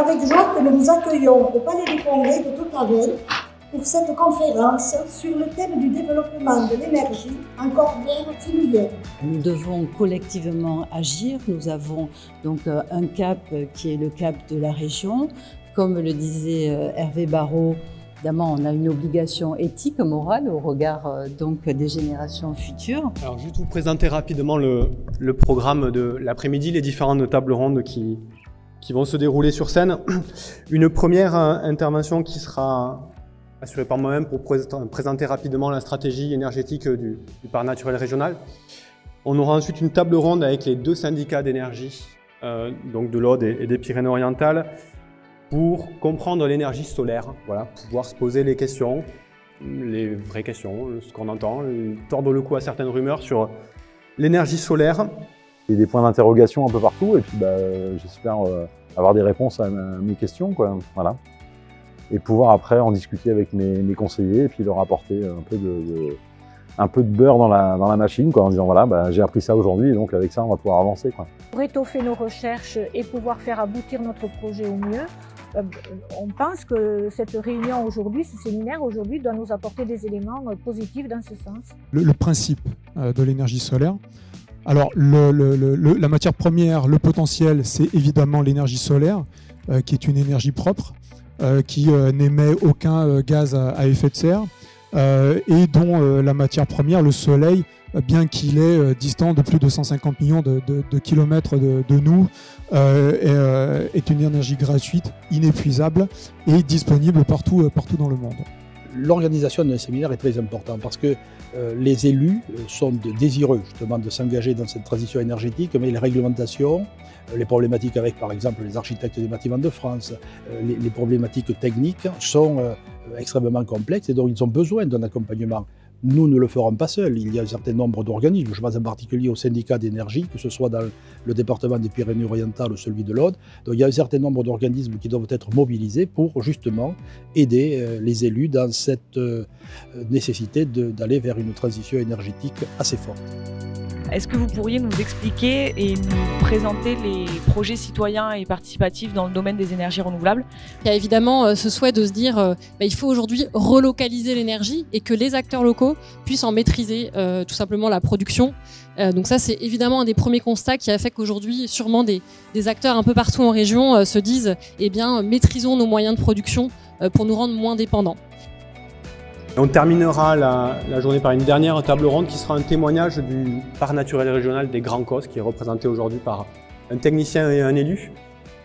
avec joie que nous vous accueillons au Palais des Congrès de Toutavel pour cette conférence sur le thème du développement de l'énergie en Corbière filière. Nous devons collectivement agir. Nous avons donc un cap qui est le cap de la région. Comme le disait Hervé Barrault, évidemment, on a une obligation éthique, morale au regard donc des générations futures. Alors, juste vous présenter rapidement le programme de l'après-midi, les différentes tables rondes qui vont se dérouler sur scène. Une première intervention qui sera assurée par moi-même pour présenter rapidement la stratégie énergétique du parc naturel régional. On aura ensuite une table ronde avec les deux syndicats d'énergie, donc de l'Aude et des Pyrénées-Orientales, pour comprendre l'énergie solaire, voilà, pouvoir se poser les questions, les vraies questions, ce qu'on entend, tordre le cou à certaines rumeurs sur l'énergie solaire. Il y a des points d'interrogation un peu partout et puis j'espère avoir des réponses à mes questions, quoi. Voilà. Et pouvoir après en discuter avec mes conseillers et puis leur apporter un peu de beurre dans la machine, quoi, en disant voilà, j'ai appris ça aujourd'hui et donc avec ça on va pouvoir avancer, quoi. Pour étoffer nos recherches et pouvoir faire aboutir notre projet au mieux, on pense que cette réunion aujourd'hui, ce séminaire aujourd'hui doit nous apporter des éléments positifs dans ce sens. Le principe de l'énergie solaire. Alors la matière première, le potentiel, c'est évidemment l'énergie solaire, qui est une énergie propre, qui n'émet aucun gaz à effet de serre, et dont la matière première, le soleil, bien qu'il est distant de plus de 150 millions de kilomètres de nous, est une énergie gratuite, inépuisable et disponible partout dans le monde. L'organisation d'un séminaire est très importante parce que les élus sont désireux justement de s'engager dans cette transition énergétique, mais les réglementations, les problématiques avec par exemple les architectes des bâtiments de France, les problématiques techniques sont extrêmement complexes et donc ils ont besoin d'un accompagnement. Nous ne le ferons pas seuls, il y a un certain nombre d'organismes, je pense en particulier au syndicat d'énergie, que ce soit dans le département des Pyrénées-Orientales ou celui de l'Aude. Donc il y a un certain nombre d'organismes qui doivent être mobilisés pour justement aider les élus dans cette nécessité d'aller vers une transition énergétique assez forte. Est-ce que vous pourriez nous expliquer et nous présenter les projets citoyens et participatifs dans le domaine des énergies renouvelables? Il y a évidemment ce souhait de se dire il faut aujourd'hui relocaliser l'énergie et que les acteurs locaux puissent en maîtriser tout simplement la production. Donc ça, c'est évidemment un des premiers constats qui a fait qu'aujourd'hui, sûrement des acteurs un peu partout en région se disent maîtrisons nos moyens de production pour nous rendre moins dépendants. On terminera la journée par une dernière table ronde qui sera un témoignage du parc naturel régional des Grands Causses, qui est représenté aujourd'hui par un technicien et un élu,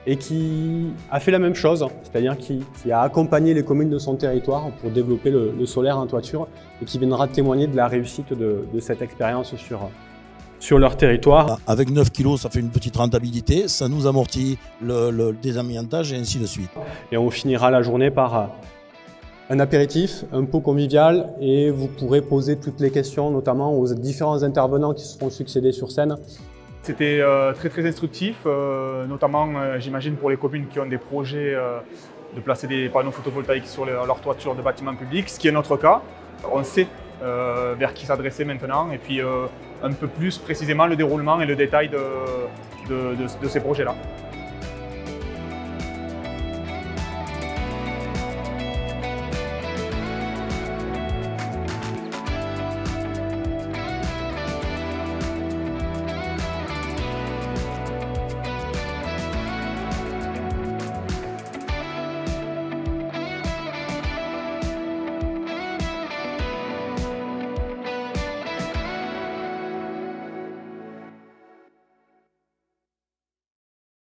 et qui a fait la même chose, c'est-à-dire qui a accompagné les communes de son territoire pour développer le solaire en toiture, et qui viendra témoigner de la réussite de cette expérience sur leur territoire. Avec 9 kilos, ça fait une petite rentabilité, ça nous amortit le désamiantage et ainsi de suite. Et on finira la journée par un apéritif, un pot convivial, et vous pourrez poser toutes les questions, notamment aux différents intervenants qui seront succédés sur scène. C'était très instructif, notamment j'imagine pour les communes qui ont des projets de placer des panneaux photovoltaïques sur leur toiture de bâtiments publics, ce qui est notre cas. On sait vers qui s'adresser maintenant et puis un peu plus précisément le déroulement et le détail de ces projets-là.